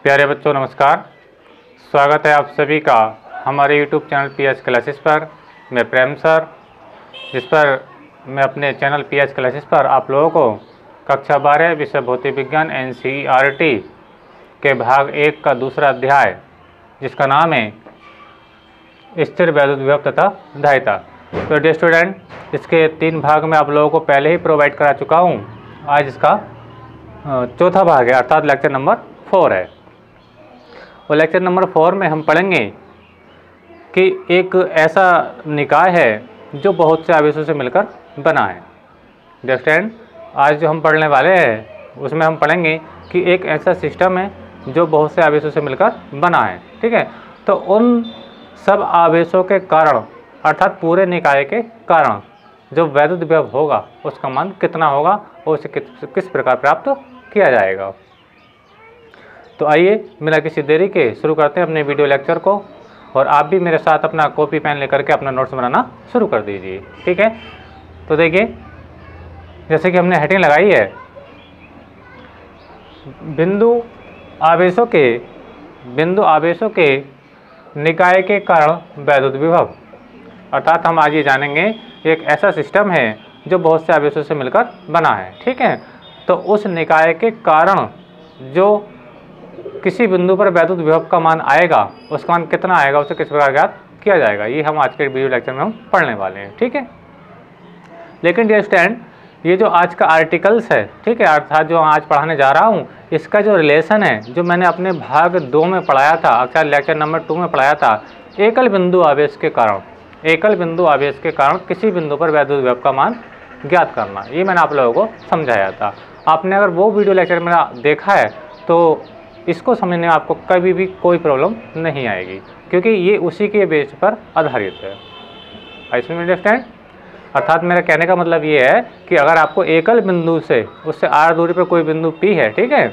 प्यारे बच्चों नमस्कार। स्वागत है आप सभी का हमारे YouTube चैनल PS क्लासेस पर। मैं प्रेम सर, जिस पर मैं अपने चैनल PS क्लासेस पर आप लोगों को कक्षा 12 विषय भौतिक विज्ञान NCERT के भाग 1 का दूसरा अध्याय, जिसका नाम है स्थिर वैद्युत विभव तथा धारिता। तो डियर स्टूडेंट, इसके 3 भाग में आप लोगों को पहले ही प्रोवाइड करा चुका हूँ। आज इसका चौथा भाग है, अर्थात लेक्चर नंबर 4 है। और लेक्चर नंबर 4 में हम पढ़ेंगे कि एक ऐसा निकाय है जो बहुत से आवेशों से मिलकर बना है। अंडरस्टैंड? आज जो हम पढ़ने वाले हैं उसमें हम पढ़ेंगे कि एक ऐसा सिस्टम है जो बहुत से आवेशों से मिलकर बना है। ठीक है, तो उन सब आवेशों के कारण अर्थात पूरे निकाय के कारण जो वैद्युत विभव होगा उसका मान कितना होगा और उसे किस प्रकार प्राप्त किया जाएगा। तो आइए बिना किसी देरी के शुरू करते हैं अपने वीडियो लेक्चर को, और आप भी मेरे साथ अपना कॉपी पेन लेकर के अपना नोट्स बनाना शुरू कर दीजिए। ठीक है, तो देखिए जैसे कि हमने हेडिंग लगाई है, बिंदु आवेशों के निकाय के कारण वैद्युत विभव। अर्थात हम आज ये जानेंगे एक ऐसा सिस्टम है जो बहुत से आवेशों से मिलकर बना है। ठीक है, तो उस निकाय के कारण जो किसी बिंदु पर वैद्युत विभव का मान आएगा, उसका मान कितना आएगा, उसे किस प्रकार ज्ञात किया जाएगा, ये हम आज के वीडियो लेक्चर में हम पढ़ने वाले हैं। ठीक है, लेकिन डियर स्टूडेंट, ये जो आज का आर्टिकल्स है, ठीक है, अर्थात जो आज पढ़ाने जा रहा हूँ, इसका जो रिलेशन है जो मैंने अपने भाग 2 में पढ़ाया था, अर्थात लेक्चर नंबर 2 में पढ़ाया था, एकल बिंदु आवेश के कारण किसी बिंदु पर वैद्युत विभव का मान ज्ञात करना, ये मैंने आप लोगों को समझाया था। आपने अगर वो वीडियो लेक्चर मेरा देखा है तो इसको समझने में आपको कभी भी कोई प्रॉब्लम नहीं आएगी, क्योंकि ये उसी के बेस पर आधारित है। इसमें अंडरस्टैंड? अर्थात मेरा कहने का मतलब ये है कि अगर आपको एकल बिंदु से उससे r दूरी पर कोई बिंदु P है, ठीक है,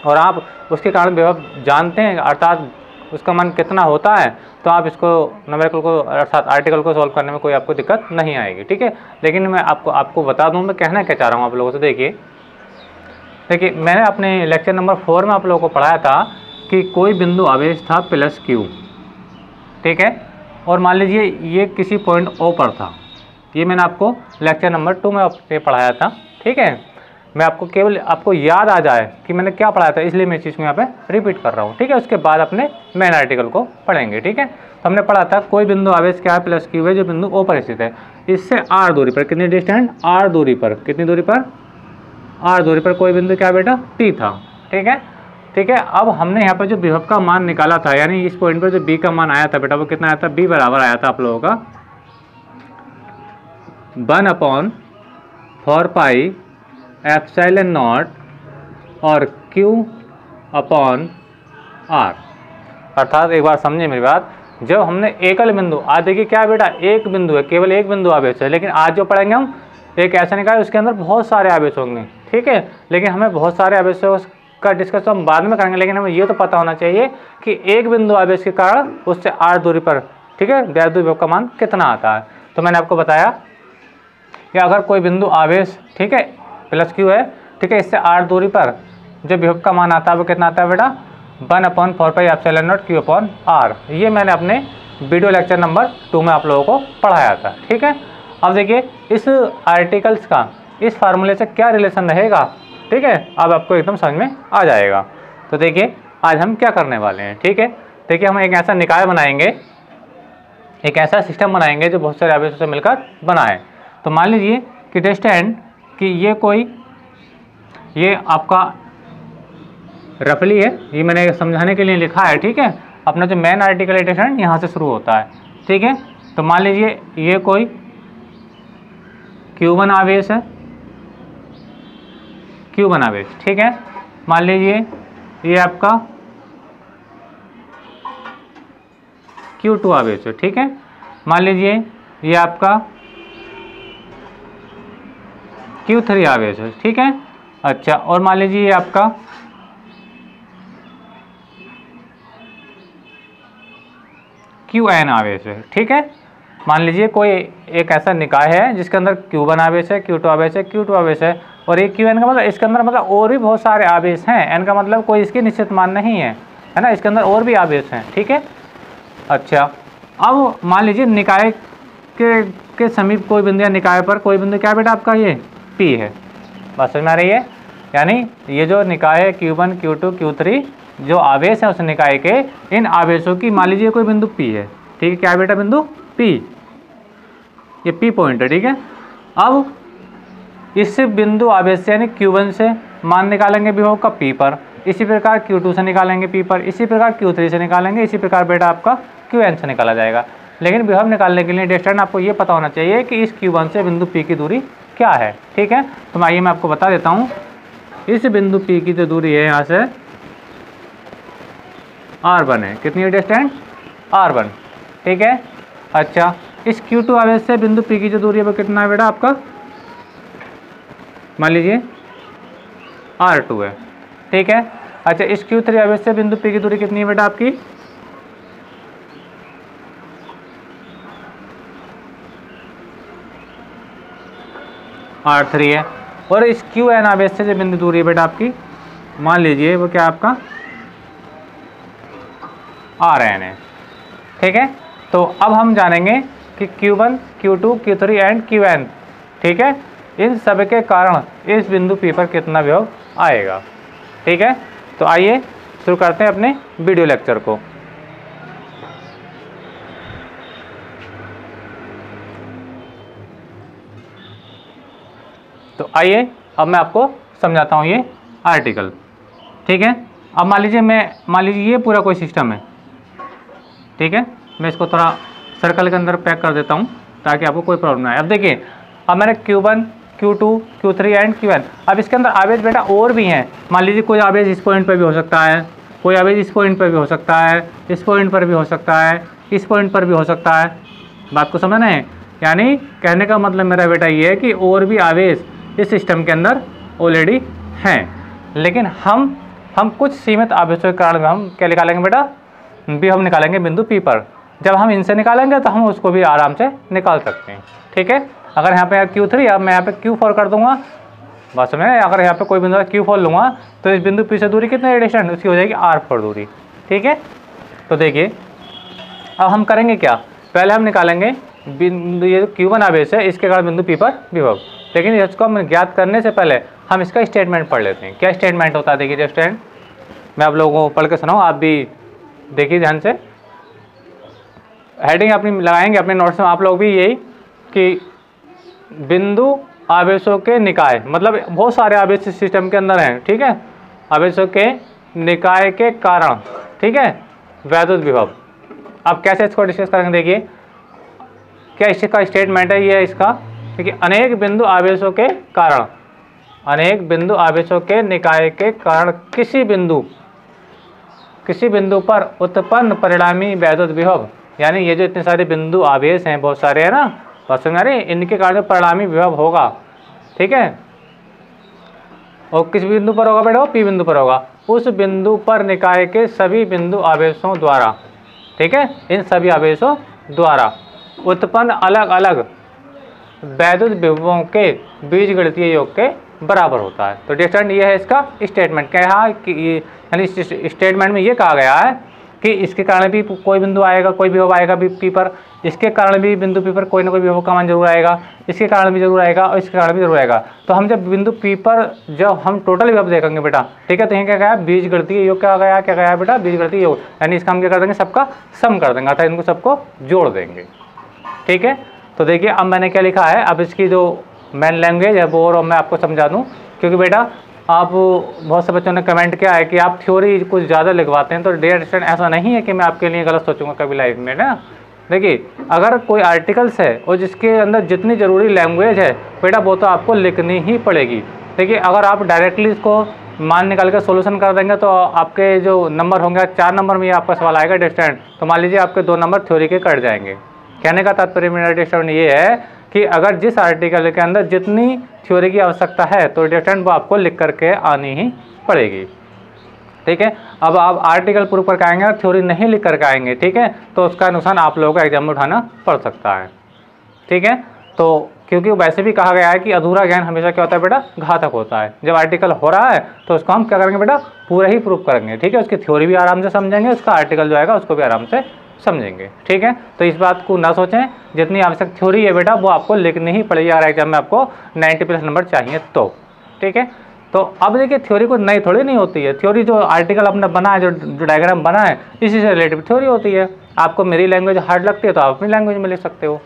और आप उसके कारण विभव जानते हैं, अर्थात उसका मान कितना होता है, तो आप इसको न्यूमेरिकल को अर्थात आर्टिकल को सॉल्व करने में कोई आपको दिक्कत नहीं आएगी। ठीक है, लेकिन मैं आपको बता दूं मैं कहना क्या चाह रहा हूं आप लोगों से। देखिए मैंने अपने लेक्चर नंबर 4 में आप लोगों को पढ़ाया था कि कोई बिंदु आवेश था +Q, ठीक है, और मान लीजिए ये किसी पॉइंट O पर था। ये मैंने आपको लेक्चर नंबर 2 में पढ़ाया था। ठीक है, मैं केवल आपको याद आ जाए कि मैंने क्या पढ़ाया था, इसलिए मैं इस चीज़ को यहाँ पे रिपीट कर रहा हूँ। ठीक है, उसके बाद अपने मेन आर्टिकल को पढ़ेंगे। ठीक है, तो हमने पढ़ा था कोई बिंदु आवेश क्या है +Q है जो बिंदु O पर स्थित है, इससे r दूरी पर, कितनी डिस्टेंस, r दूरी पर, कितनी दूरी पर, r दूरी पर कोई बिंदु क्या बेटा P था। ठीक है, ठीक है, अब हमने यहाँ पर जो विभव का मान निकाला था, यानी इस पॉइंट पर जो B का मान आया था बेटा, वो कितना आया था, B बराबर आया था आप लोगों का 1/4πε0 और Q/r। अर्थात एक बार समझिए मेरी बात, जब हमने एकल बिंदु, आज देखिए क्या बेटा, एक बिंदु है, केवल एक बिंदु आवेश है, लेकिन आज जो पढ़ेंगे हम एक ऐसा निकाय उसके अंदर बहुत सारे आवेश होंगे। ठीक है, लेकिन हमें बहुत सारे आवेशों का डिस्कस हम बाद में करेंगे, लेकिन हमें ये तो पता होना चाहिए कि एक बिंदु आवेश के कारण उससे r दूरी पर, ठीक है, वैद्युत विभव का मान कितना आता है। तो मैंने आपको बताया कि अगर कोई बिंदु आवेश, ठीक है, +Q है, ठीक है, इससे r दूरी पर जो विभव का मान आता है वो कितना आता है बेटा 1/4πε0 Q/r। ये मैंने अपने वीडियो लेक्चर नंबर 2 में आप लोगों को पढ़ाया था। ठीक है, अब देखिए इस आर्टिकल्स का इस फार्मूले से क्या रिलेशन रहेगा। ठीक है, अब आपको एकदम समझ में आ जाएगा। तो देखिए आज हम क्या करने वाले हैं। ठीक है, देखिए हम एक ऐसा निकाय बनाएंगे, एक ऐसा सिस्टम बनाएंगे जो बहुत सारे आवेशों से मिलकर बना है। तो मान लीजिए कि डिस्टेंस कि ये आपका रफली है, ये मैंने समझाने के लिए लिखा है। ठीक है, अपना जो मेन आर्टिकल है डिस्टेंस यहाँ से शुरू होता है। ठीक है, तो मान लीजिए ये कोई Q1 आवेश है, Q1 आवेश। ठीक है, मान लीजिए ये आपका Q2 आवेश है। ठीक है, मान लीजिए ये आपका Q3 आवेश है। ठीक है, अच्छा, और मान लीजिए ये आपका Qn आवेश है। ठीक है, मान लीजिए कोई एक ऐसा निकाय है जिसके अंदर Q1 आवेश है, Q2 आवेश है, Q2 आवेश है, और ये क्यू एन का मतलब इसके अंदर मतलब और भी बहुत सारे आवेश हैं, एन का मतलब कोई इसकी निश्चित मान नहीं है, है ना, इसके अंदर और भी आवेश हैं, ठीक है। अच्छा, अब मान लीजिए निकाय के समीप कोई बिंदु या निकाय पर कोई बिंदु क्या बेटा आपका ये P है, बात समझ में आ रही है। यानी ये जो निकाय है Q1 Q2 Q3 जो आवेश है उस निकाय के, इन आवेशों की मान लीजिए कोई बिंदु P है, ठीक है, क्या है बेटा बिंदु P, ये P पॉइंट है, ठीक है। अब इस बिंदु आवेश से यानी Q1 से मान निकालेंगे विभव का P पर, इसी प्रकार Q2 से निकालेंगे P पर, इसी प्रकार Q3 से निकालेंगे, इसी प्रकार बेटा आपका Qn से निकाला जाएगा। लेकिन विभव निकालने के लिए डिस्टेंस आपको ये पता होना चाहिए कि इस Q1 से बिंदु P की दूरी क्या है, ठीक है। तो आइए मैं आपको बता देता हूँ, इस बिंदु P की जो दूरी है यहाँ से R1 है, कितनी है डिस्टेंस R1, ठीक है। अच्छा, इस Q2 आवेश से बिंदु P की जो दूरी है वो कितना है बेटा आपका, मान लीजिए R2 है, ठीक है। अच्छा, इस Q3 आवेश से बिंदु P की दूरी कितनी है बेटा आपकी R3 है। और इस Qn आवेश से जो बिंदु दूरी है बेटा आपकी मान लीजिए वो क्या आपका Rn है, ठीक है। तो अब हम जानेंगे कि Q1 Q2 Q3 and Qn, ठीक है, इन सब के कारण इस बिंदु P पर कितना विभव आएगा, ठीक है। तो आइए शुरू करते हैं अपने वीडियो लेक्चर को। तो आइए अब मैं आपको समझाता हूँ ये आर्टिकल, ठीक है। अब मान लीजिए ये पूरा कोई सिस्टम है, ठीक है। मैं इसको थोड़ा सर्कल के अंदर पैक कर देता हूँ ताकि आपको कोई प्रॉब्लम ना आए। अब देखिए, अब मैंने Q1 Q2 Q3 and Qn, अब इसके अंदर आवेश बेटा और भी हैं। मान लीजिए कोई आवेश इस पॉइंट पर भी हो सकता है, कोई आवेश इस पॉइंट पर भी हो सकता है, इस पॉइंट पर भी हो सकता है, इस पॉइंट पर भी हो सकता है। बात को समझना है, यानी कहने का मतलब मेरा बेटा ये है कि और भी आवेश इस सिस्टम के अंदर ऑलरेडी हैं। लेकिन हम कुछ सीमित आवेशों के कारण हम क्या निकालेंगे बेटा, भी हम निकालेंगे बिंदु P पर। जब हम इनसे निकालेंगे तो हम उसको भी आराम से निकाल सकते हैं, ठीक है। अगर यहाँ पे Q3, अब मैं यहाँ पे Q4 कर दूंगा, बात समझ में, अगर यहाँ पे कोई बिंदु Q4 लूँगा तो इस बिंदु P से दूरी कितनी डिस्टेंस, उसकी हो जाएगी R4 दूरी, ठीक है। तो देखिए अब हम करेंगे क्या, पहले हम निकालेंगे बिंदु, ये Q1 आवेश है इसके कारण बिंदु P पर विभव। लेकिन इसको हम ज्ञात करने से पहले हम इसका स्टेटमेंट पढ़ लेते हैं। क्या स्टेटमेंट होता है, देखिए स्टेटमेंट मैं आप लोगों को पढ़ के सुनाऊँ, आप भी देखिए ध्यान से। हेडिंग अपनी लगाएंगे अपने नोट्स में आप लोग भी, यही कि बिंदु आवेशों के निकाय, मतलब बहुत सारे आवेश सिस्टम के अंदर हैं, ठीक है, आवेशों के निकाय के कारण, ठीक है, वैद्युत विभव। अब कैसे इसको डिस्कस करेंगे, देखिए क्या इसका स्टेटमेंट है, ये है इसका, देखिए अनेक बिंदु आवेशों के कारण, अनेक बिंदु आवेशों के निकाय के कारण किसी बिंदु पर उत्पन्न परिणामी वैद्युत विभव, यानी ये जो इतने सारे बिंदु आवेश हैं, बहुत सारे हैं ना, बस समझ, इनके कारण परिणामी विभव होगा, ठीक है। और किस बिंदु पर होगा बेटा, वो P बिंदु पर होगा, उस बिंदु पर निकाय के सभी बिंदु आवेशों द्वारा, ठीक है, इन सभी आवेशों द्वारा उत्पन्न अलग अलग वैद्युत विभवों के बीजगणितीय योग के बराबर होता है। तो डिस्टेंस ये है इसका स्टेटमेंट, क्या है कि ये, यानी इस स्टेटमेंट में ये कहा गया है कि इसके कारण भी कोई बिंदु आएगा, कोई विभव आएगा P पर, इसके कारण भी बिंदु P पर कोई ना कोई विभव का मान जरूर आएगा, इसके कारण भी जरूर आएगा और इसके कारण भी जरूर आएगा। तो हम जब बिंदु P पर जब हम टोटल विभव देखेंगे बेटा, ठीक है, तो यहाँ क्या गया बीजगणितीय योग, क्या गया बेटा बीजगणितीय योग, यानी इसका हम क्या कर देंगे, सबका सम कर देंगे, अर्थात इनको सबको जोड़ देंगे, ठीक है। तो देखिए अब मैंने क्या लिखा है, अब इसकी जो मेन लैंग्वेज है वो और मैं आपको समझा दूँ, क्योंकि बेटा आप बहुत से बच्चों ने कमेंट किया है कि आप थ्योरी कुछ ज़्यादा लिखवाते हैं। तो डियर स्टूडेंट, ऐसा नहीं है कि मैं आपके लिए गलत सोचूंगा कभी लाइफ में ना। देखिए अगर कोई आर्टिकल्स है और जिसके अंदर जितनी ज़रूरी लैंग्वेज है बेटा वो तो आपको लिखनी ही पड़ेगी। देखिए अगर आप डायरेक्टली इसको मान निकाल कर सोल्यूशन कर देंगे तो आपके जो नंबर होंगे 4 नंबर में आपका सवाल आएगा डिस्टेंट, तो मान लीजिए आपके 2 नंबर थ्योरी के कट जाएंगे। कहने का तात्पर्य मेरा डिस्टेंट ये है कि अगर जिस आर्टिकल के अंदर जितनी थ्योरी की आवश्यकता है तो डिस्टेंट वो आपको लिख करके आनी ही पड़ेगी, ठीक है। अब आप आर्टिकल प्रूफ करके आएंगे और थ्योरी नहीं लिख करके आएंगे, ठीक है, तो उसका नुकसान आप लोगों को एग्जाम में उठाना पड़ सकता है, ठीक है। तो क्योंकि वैसे भी कहा गया है कि अधूरा ज्ञान हमेशा क्या होता है बेटा, घातक होता है। जब आर्टिकल हो रहा है तो उसको हम क्या करेंगे बेटा, पूरा ही प्रूफ करेंगे, ठीक है। उसकी थ्योरी भी आराम से समझेंगे, उसका आर्टिकल जो आएगा उसको भी आराम से समझेंगे, ठीक है। तो इस बात को ना सोचें, जितनी आवश्यक थ्योरी है बेटा वो आपको लिखनी ही पड़ेगी अगर एग्जाम में आपको 90+ नंबर चाहिए तो, ठीक है। तो अब देखिए थ्योरी को नई थोड़ी नहीं होती है, थ्योरी जो आर्टिकल अपना बना है, जो डायग्राम बना है, इसी से रिलेटिव थ्योरी होती है। आपको मेरी लैंग्वेज हार्ड लगती है तो आप अपनी लैंग्वेज में लिख सकते हो,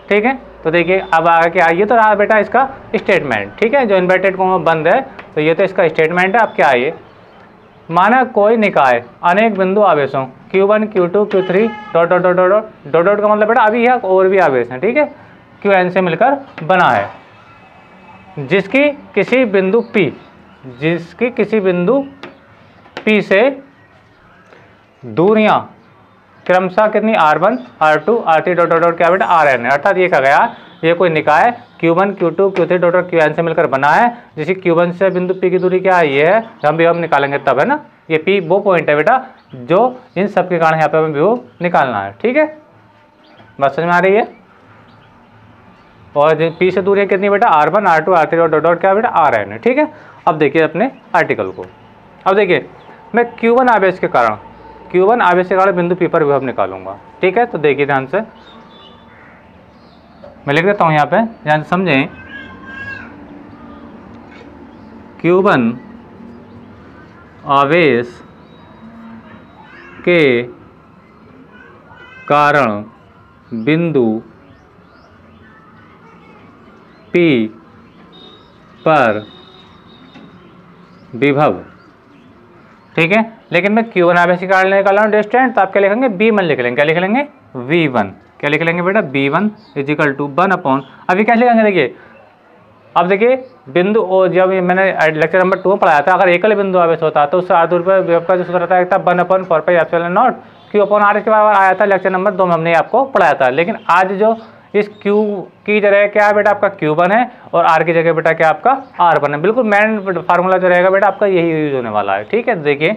ठीक है। तो देखिए अब आगे आइए तो रहा बेटा इसका स्टेटमेंट, ठीक है, जो इन्वर्टेड कॉमा बंद है, तो ये तो इसका स्टेटमेंट है। अब क्या आइए, माना कोई निकाय अनेक बिंदु आवेशों Q1 Q2 Q3 dot dot dot dot dot dot का मतलब बेटा अभी है और भी आवेश हैं, ठीक है, Qn से मिलकर बना है, जिसकी किसी बिंदु P से दूरियां क्रमशः कितनी R1 R2 R3 dot dot dot क्या बेटा Rn है। अर्थात ये कहा गया ये कोई निकाय Q1 Q2 Q3 dot dot Qn से मिलकर बना है, जिसकी Q1 से बिंदु P की दूरी क्या है, ये है, हम निकालेंगे तब, है ना। ये P वो पॉइंट है बेटा जो इन सब के कारण यहाँ पे हमें व्यू निकालना है, ठीक है, बात समझ में आ रही है। और P से दूरी कितनी बेटा R1 R2 R3 dot dot क्या बेटा Rn है, ठीक है। अब देखिए अपने आर्टिकल को, अब देखिए मैं Q1 आवेश के कारण बिंदु P पर विभव निकालूंगा, ठीक है। तो देखिए ध्यान से मैं लिख देता हूँ यहाँ पे, ध्यान से समझें। Q1 आवेश के कारण बिंदु P पर विभव, ठीक है। लेकिन मैं Q1 आवेश के कारण निकाला हूँ डिस्टेंस, तो आप क्या लिखेंगे, B1 लिख लेंगे, क्या लिख लेंगे, V1, क्या लिख लेंगे बेटा, B1 इजिकल टू 1 अपॉन, अभी क्या लिखेंगे, देखिए अब देखिए बिंदु ओ, जब मैंने लेक्चर नंबर 2 में पढ़ाया था, अगर एकल बिंदु आवेश होता तो उससे आधार पर विभव का जो सूत्र रहता है 1/4πε0 Q अपॉन R के बराबर आया था लेक्चर नंबर 2 में, हमने आपको पढ़ाया था। लेकिन आज जो इस Q की जगह क्या है बेटा आपका Q1 है, और R की जगह बेटा क्या आपका R1 है। बिल्कुल मेन फार्मूला जो रहेगा बेटा आपका यही यूज होने वाला है, ठीक है। देखिए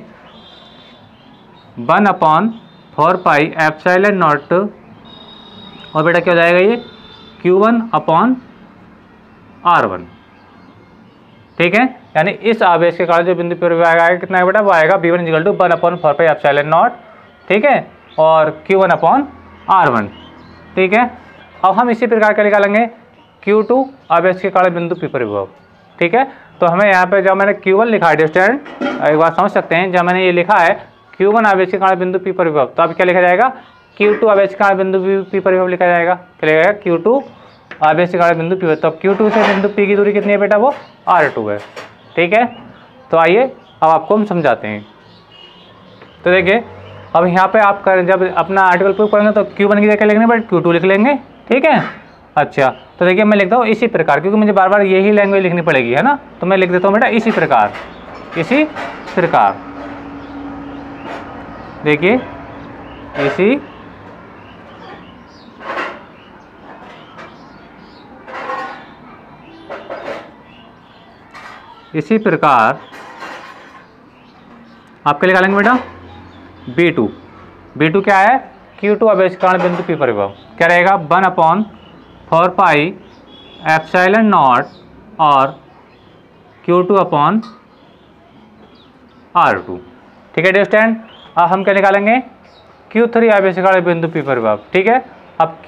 1/4πε0 और बेटा क्या हो जाएगा ये Q1 अपॉन R1, ठीक है। यानी इस आवेश के कारण जो बिंदु पर आएगा कितना है बेटा, वो आएगा B1 इक्वल टू 1/4πε0, ठीक है, और Q1 अपॉन R1, ठीक है। अब हम इसी प्रकार का निकालेंगे Q2 आवेश के कारण बिंदु P पर विभव, ठीक है। तो हमें यहाँ पे जब मैंने Q1 लिखा है डिस्टेंस, एक बात समझ सकते हैं, जब मैंने ये लिखा है Q1 आवेश के कारण बिंदु P पर विभव, तो अब क्या लिखा जाएगा, Q2 आवेश के कारण बिंदु P पर विभव लिखा जाएगा, क्या लिखा जाएगा, Q2 आवेश के कारण बिंदु P पर। तो Q2 से बिंदु P की दूरी कितनी है बेटा, वो R2 है, ठीक है। तो आइए अब आपको हम समझाते हैं। तो देखिए अब यहाँ पे आप जब अपना आर्टिकल प्रूव करेंगे तो Q1 की जगह लिखने पर Q2 लिख लेंगे, ठीक है। अच्छा तो देखिए मैं लिखता हूँ इसी प्रकार, क्योंकि मुझे बार बार यही लैंग्वेज लिखनी पड़ेगी, है ना। तो मैं लिख देता हूँ बेटा इसी प्रकार, देखिए इसी प्रकार आप क्या निकालेंगे बेटा, B2 क्या है, Q2 आवेश के कारण बिंदु P पर विभव क्या रहेगा, 1/4πε0 और Q2 अपॉन R2, ठीक है डिस्टेंस। अब हम क्या निकालेंगे, Q3 आवेश के कारण बिंदु P पर विभव, ठीक है। अब Q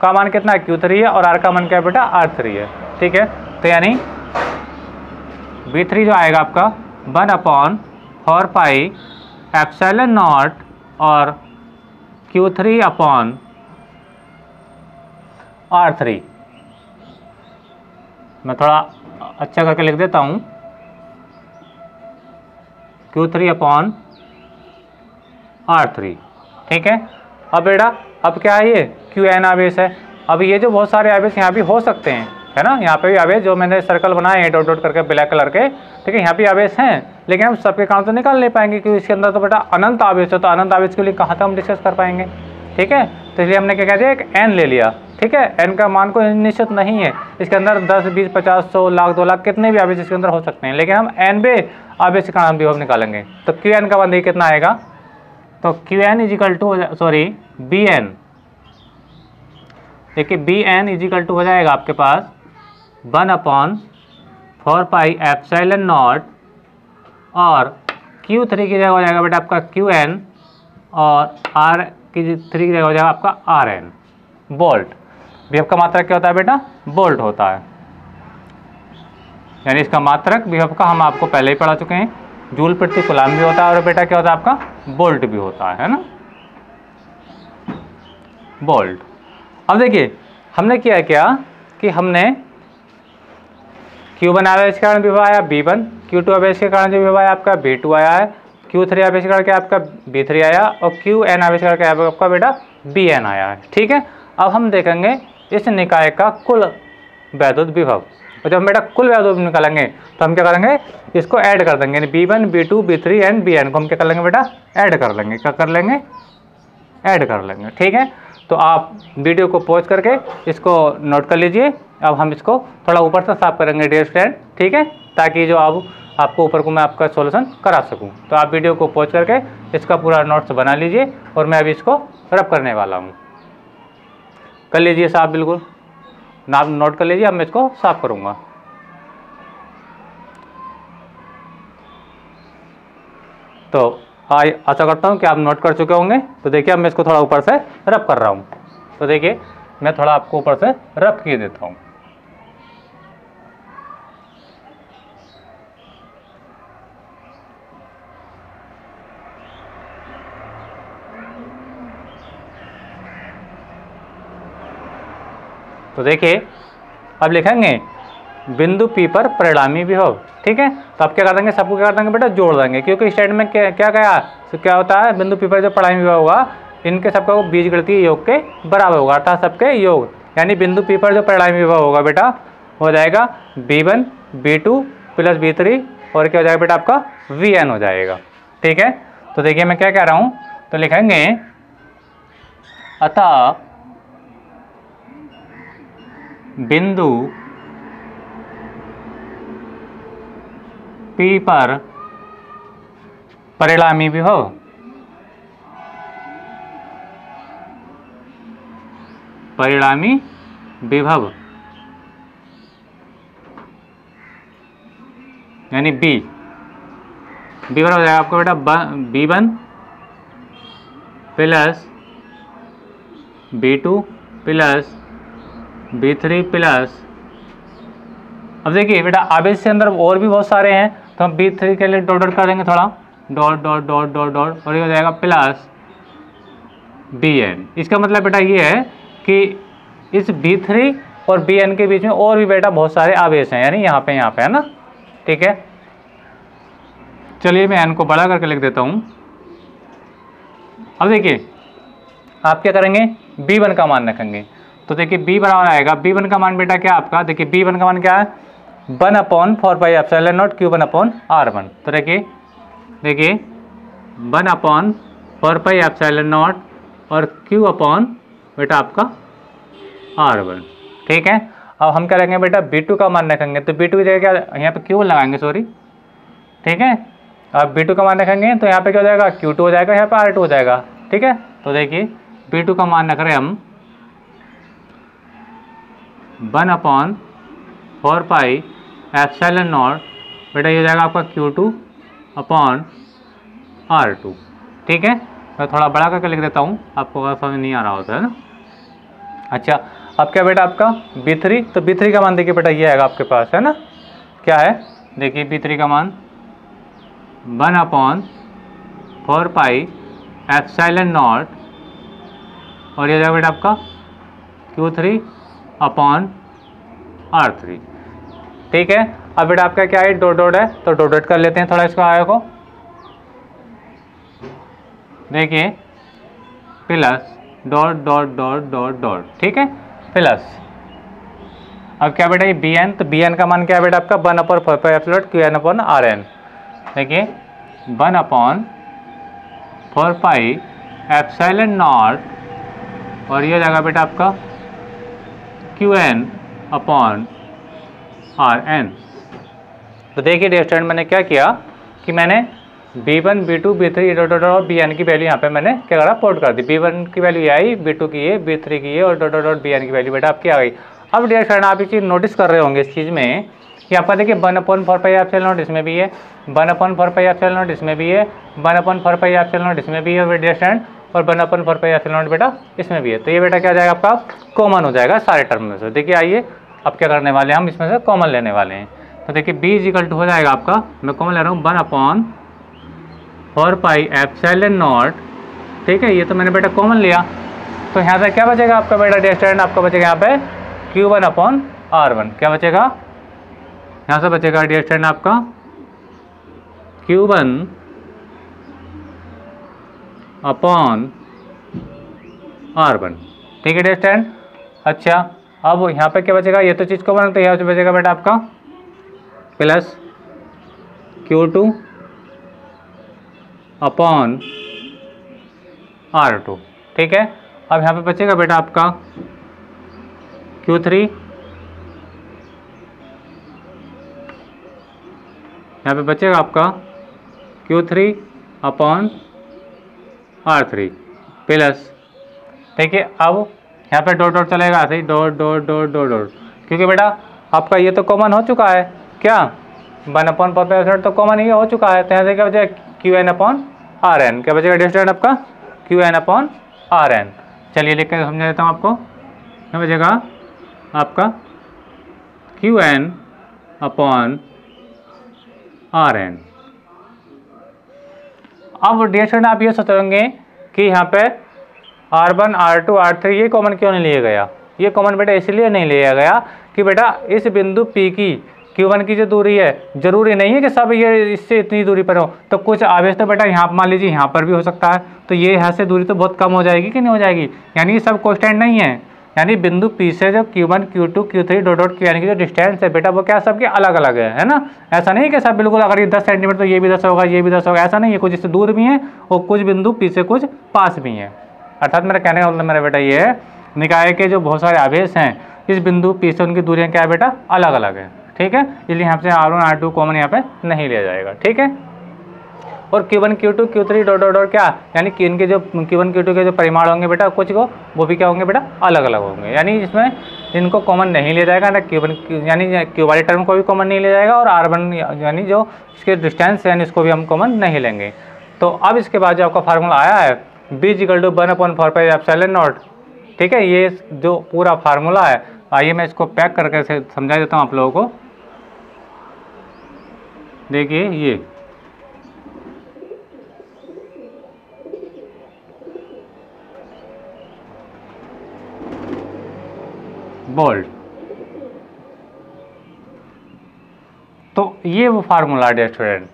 का मान कितना है, Q3 है, और R का मान क्या है बेटा, R3 है, ठीक है। तो यानी B3 जो आएगा आपका 1/4πε0 और Q3 अपॉन R3, मैं थोड़ा अच्छा करके लिख देता हूँ, Q3 अपॉन R3, ठीक है। अब बेटा अब क्या है, ये Qn आवेश है। अब ये जो बहुत सारे आवेश यहाँ भी हो सकते हैं, है ना, यहाँ पे भी आवेश जो मैंने सर्कल बनाए हैं डॉट डॉट करके ब्लैक कलर के, ठीक है, यहाँ भी आवेश हैं, लेकिन हम सबके काम तो निकाल नहीं पाएंगे क्योंकि इसके अंदर तो बेटा अनंत आवेश है। तो अनंत आवेश के लिए कहाँ तक हम डिस्कस कर पाएंगे, ठीक है। तो इसलिए हमने क्या कह दिया, एक n ले लिया, ठीक है। n का मान कोई निश्चित नहीं है, इसके अंदर 10 20 50 100 लाख 2 लाख कितने भी आवेश इसके अंदर हो सकते हैं, लेकिन हम nवे आवेश के कारण विभव निकालेंगे। तो Qn का मान देखिए कितना आएगा, तो Qn इजिकल टू Bn देखिए बी एन इजिकल टू हो जाएगा आपके पास 1/4πε0 और Q3 की जगह हो जाएगा बेटा आपका Qn और R की 3 की जगह हो जाएगा आपका Rn वोल्ट। विभव का मात्रक क्या होता है बेटा? वोल्ट होता है, यानी इसका मात्रक विभव का हम आपको पहले ही पढ़ा चुके हैं। जूल प्रति कूलम भी होता है और बेटा क्या होता है आपका? वोल्ट भी होता है ना, वोल्ट। अब देखिए हमने किया क्या कि हमने Q1 आवेश के कारण विभव आया B1, Q2 आवेश के कारण जो विभव आया आपका B2 आया है, Q3 आवेश के कारण क्या आपका B3 आया और Qn आवेश के कारण क्या आपका बेटा Bn आया है। ठीक है, अब हम देखेंगे इस निकाय का कुल वैद्युत विभव, और जब हम बेटा कुल वैद्युत निकालेंगे तो हम क्या करेंगे? इसको ऐड कर देंगे, यानी B1 B2 B3 and Bn को हम क्या कर लेंगे बेटा? ऐड कर लेंगे। क्या कर लेंगे? ऐड कर लेंगे। ठीक है, तो आप वीडियो को पॉज करके इसको नोट कर लीजिए। अब हम इसको थोड़ा ऊपर से साफ करेंगे डियर स्टूडेंट, ठीक है, ताकि जो आपको ऊपर को मैं आपका सॉल्यूशन करा सकूं। तो आप वीडियो को पॉज करके इसका पूरा नोट्स बना लीजिए और मैं अभी इसको रब करने वाला हूं। कर लीजिए साफ, बिल्कुल नाम नोट कर लीजिए, अब मैं इसको साफ करूंगा। तो आशा करता हूं कि आप नोट कर चुके होंगे। तो देखिए अब मैं इसको थोड़ा ऊपर से रब कर रहा हूं। तो देखिए मैं थोड़ा आपको ऊपर से रब किए देता हूं। तो देखिए अब लिखेंगे बिंदु P पर परिणामी विभव। ठीक है, तो आप क्या कर देंगे? सबको क्या कर देंगे बेटा? जोड़ देंगे, क्योंकि स्टेटमेंट में क्या गया तो क्या होता है? बिंदु P पर जो परिणामी विभव होगा इनके सबका बीजगणितीय योग के बराबर होगा, अर्थात सबके योग। यानी बिंदु P पर जो परिणामी विभव होगा बेटा हो जाएगा B1 B2 प्लस B3 और क्या हो जाएगा बेटा आपका Vn हो जाएगा। ठीक है, तो देखिए मैं क्या कह रहा हूँ, तो लिखेंगे अतः बिंदु P पर परिणामी विभव यानी B बराबर हो जाएगा आपको बेटा B1 plus B2 plus B3 plus, अब देखिए बेटा आवेश के अंदर और भी बहुत सारे हैं, तो हम B3 के लिए डॉट डॉट कर देंगे, थोड़ा dot dot dot dot dot, और ये हो जाएगा प्लस Bn। इसका मतलब बेटा ये है कि इस B3 और Bn के बीच में और भी बेटा बहुत सारे आवेश हैं, यानी यहाँ पे है ना। ठीक है, चलिए मैं n को बड़ा करके लिख देता हूँ। अब देखिए आप क्या करेंगे? B1 का मान रखेंगे। तो देखिए B बराबर आएगा, B1 का मान बेटा क्या आपका? देखिए B1 का मान क्या है? 1/4πε0 Q1/R1। तो देखिए 1/4πε0 और Q बेटा आपका R1। ठीक है, अब हम करेंगे बेटा B2 का मान रखेंगे। तो B2 की जगह क्या यहाँ पे Q लगाएंगे, सॉरी। ठीक है, अब B2 का मान रखेंगे तो यहाँ पे क्या हो जाएगा? Q2 हो जाएगा, यहाँ पे R2 हो जाएगा। ठीक है, तो देखिए B2 का मान रख रहे हैं हम 1/4πε0 बेटा ये हो जाएगा आपका Q2/R2। ठीक है, मैं थोड़ा बड़ा करके लिख देता हूँ, आपको अगर समझ नहीं आ रहा होता है ना। अच्छा, अब क्या बेटा आपका B3, तो B3 का मान देखिए बेटा ये आएगा आपके पास, है ना। क्या है? देखिए B3 का मान 1/4πε0 और ये जाएगा बेटा आपका Q3/R3। ठीक है, अब बेटा आपका क्या है? डॉट डॉट है, तो डॉट डॉट कर लेते हैं थोड़ा इसको आगे को। देखिए plus dot dot dot dot dot. ठीक है, प्लस अब क्या बेटा ये Bn, तो Bn का मान क्या है बेटा आपका? 1/4πε0 Qn/Rn। देखिए 1/4πε0 और ये जाएगा बेटा आपका Qn/Rn। तो देखिए डियर स्टूडेंट मैंने क्या किया कि मैंने B1 B2 B3 dot dot और Bn की वैल्यू यहाँ पे मैंने क्या करा पोर्ट कर दी। B1 की वैल्यू ये आई, B2 की ये, B3 की ये और डॉट डॉट डॉट Bn की वैल्यू बेटा आपकी आ गई। अब डियर स्टूडेंट आप एक चीज़ नोटिस कर रहे होंगे इस चीज़ में कि आपका देखिए 1/4π इसमें भी है, 1/4π इसमें भी है, 1/4π इसमें भी है और डियर स्टूडेंट और 1/4π बेटा इसमें भी है। तो ये बेटा क्या हो जाएगा आपका कॉमन हो जाएगा सारे टर्म में से। देखिए आइए अब क्या करने वाले हैं, हम इसमें से कॉमन लेने वाले हैं। तो देखिए b इक्वल टू हो जाएगा आपका, मैं कॉमन ले रहा हूँ 1/4πε0, ठीक है। ये तो मैंने बेटा कॉमन लिया, तो यहाँ से क्या बचेगा आपका बेटा डियर स्टूडेंट, आपका बचेगा यहाँ पे Q1/R1। क्या बचेगा यहाँ से बचेगा डियर स्टूडेंट आपका Q1/R1, ठीक है डियर स्टूडेंट। अच्छा अब यहाँ पे क्या बचेगा, ये तो चीज़ कॉमन, तो यहाँ से बचेगा बेटा आपका प्लस Q2/R2, ठीक है। अब यहाँ पे बचेगा बेटा आपका Q3, यहाँ पे बचेगा आपका Q3/R3 प्लस, ठीक है। अब यहाँ पे डॉट डॉट चलेगा ऐसे ही, dot dot dot dot dot, क्योंकि बेटा आपका ये तो कॉमन हो चुका है, क्या 1/4π तो कॉमन ही हो चुका है। तो यहाँ से क्या बचेगा Qn/Rn, क्या बचेगा डियर स्टूडेंट आपका Qn/Rn। चलिए लिख कर समझा देता हूँ आपको, क्या बचेगा आपका Qn/Rn। अब डियर स्टूडेंट आप ये सोच रहे कि यहाँ पे R1 R2 R3 ये कॉमन क्यों नहीं लिया गया। ये कॉमन बेटा इसलिए नहीं लिया गया कि बेटा इस बिंदु P की Q1 की जो दूरी है जरूरी नहीं है कि सब ये इससे इतनी दूरी पर हो, तो कुछ आवेश तो बेटा यहाँ मान लीजिए यहाँ पर भी हो सकता है, तो ये यहाँ से दूरी तो बहुत कम हो जाएगी कि नहीं हो जाएगी, यानी ये सब कांस्टेंट नहीं है। यानी बिंदु P से जो Q1 Q2 Q3 dot dot Qn की जो डिस्टेंस है बेटा वो क्या सबके अलग अलग है ना। ऐसा नहीं कि सब बिल्कुल अगर ये 10 सेंटीमीटर तो ये भी 10 होगा, ये भी 10 होगा, ऐसा नहीं है। कुछ इससे दूर भी है और कुछ बिंदु P से कुछ पास भी हैं। अर्थात मेरा कहने का मतलब मेरा बेटा ये है, निकाय के जो बहुत सारे आवेश हैं इस बिंदु P से उनकी दूरियां क्या है बेटा अलग अलग है, ठीक है। इसलिए यहाँ से R1 R2 कॉमन यहाँ पे नहीं लिया जाएगा, ठीक है। और Q1 Q2 Q3 dot dot dot क्या, यानी कि इनके जो Q1 Q2 के जो परिमाण होंगे बेटा कुछ को वो भी क्या होंगे बेटा अलग अलग होंगे, यानी इसमें इनको कॉमन नहीं लिया जाएगा ना। यानी Q वाले टर्म को भी कॉमन नहीं लिया जाएगा और R1 यानी जो इसके डिस्टेंस यानी इसको भी हम कॉमन नहीं लेंगे। तो अब इसके बाद जो आपका फार्मूला आया है b इक्वल टू 1/4πε0, ठीक है। ये जो पूरा फार्मूला है, आइए मैं इसको पैक करके समझा देता हूँ आप लोगों को। देखिए ये बोल्ड, तो ये वो फार्मूला है स्टूडेंट,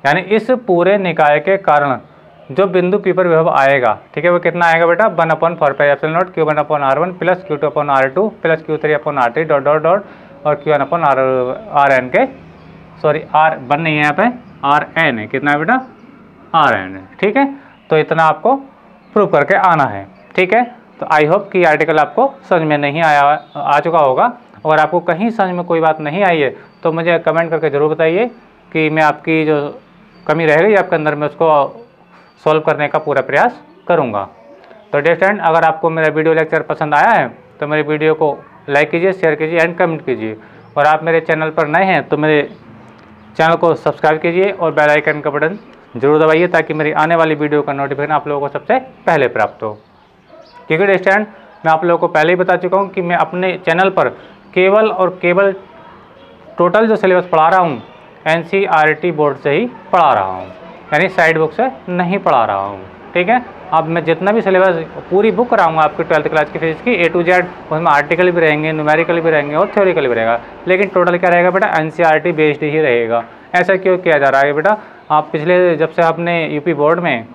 यानी इस पूरे निकाय के कारण जो बिंदु P पर विभव आएगा, ठीक है, वो कितना आएगा बेटा 1/4πε0 Q1/R1 plus Q2/R2 plus Q3/R3 dot dot dot और Q1/Rn के R1 नहीं है यहाँ पे Rn है, कितना है बेटा Rn है, ठीक है। तो इतना आपको प्रूव करके आना है, ठीक है। तो आई होप कि आर्टिकल आपको समझ में नहीं आ चुका होगा। अगर आपको कहीं समझ में कोई बात नहीं आई है तो मुझे कमेंट करके ज़रूर बताइए कि मैं आपकी जो कमी रह गई आपके अंदर में उसको सॉल्व करने का पूरा प्रयास करूंगा। तो डियर फ्रेंड, अगर आपको मेरा वीडियो लेक्चर पसंद आया है तो मेरे वीडियो को लाइक कीजिए, शेयर कीजिए एंड कमेंट कीजिए। और आप मेरे चैनल पर नए हैं तो मेरे चैनल को सब्सक्राइब कीजिए और बेल आइकन का बटन जरूर दबाइए ताकि मेरी आने वाली वीडियो का नोटिफिकेशन आप लोगों को सबसे पहले प्राप्त हो। क्योंकि डियर फ्रेंड, मैं आप लोगों को पहले ही बता चुका हूँ कि मैं अपने चैनल पर केवल और केवल टोटल जो सिलेबस पढ़ा रहा हूँ NCERT बोर्ड से ही पढ़ा रहा हूँ, यानी साइड बुक से नहीं पढ़ा रहा हूँ, ठीक है। अब मैं जितना भी सिलेबस पूरी बुक कराऊंगा आपकी 12th क्लास की फिजिक्स की A to Z, उसमें आर्टिकल भी रहेंगे, न्यूमेरिकल भी रहेंगे और थ्योरिकल भी रहेगा, लेकिन टोटल क्या रहेगा बेटा NCERT बेस्ड ही रहेगा। ऐसा क्यों किया जा रहा है बेटा, आप पिछले जब से आपने यूपी बोर्ड में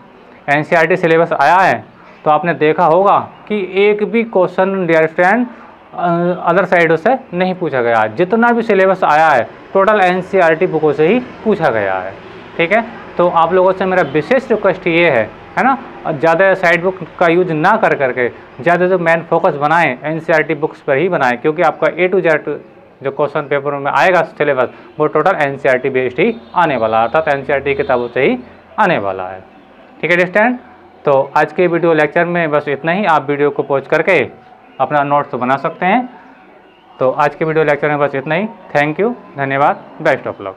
NCERT सिलेबस आया है तो आपने देखा होगा कि एक भी क्वेश्चन डियर फ्रेंड अदर साइडों से नहीं पूछा गया। जितना भी सिलेबस आया है टोटल NCERT बुकों से ही पूछा गया है, ठीक है। तो आप लोगों से मेरा विशेष रिक्वेस्ट ये है ना, ज़्यादा साइड बुक का यूज ना करके ज़्यादा जो मेन फोकस बनाएं NCERT बुक्स पर ही बनाएं, क्योंकि आपका A to Z जो क्वेश्चन पेपर में आएगा सिलेबस वो टोटल NCERT बेस्ड ही आने वाला, अर्थात NCERT किताबों से ही आने वाला है। ठीक है डिस्टेंट। तो आज के वीडियो लेक्चर में बस इतना ही। आप वीडियो को पॉज करके अपना नोट्स बना सकते हैं। तो आज के वीडियो लेक्चर में बस इतना ही। थैंक यू, धन्यवाद, बेस्ट ऑफ लक।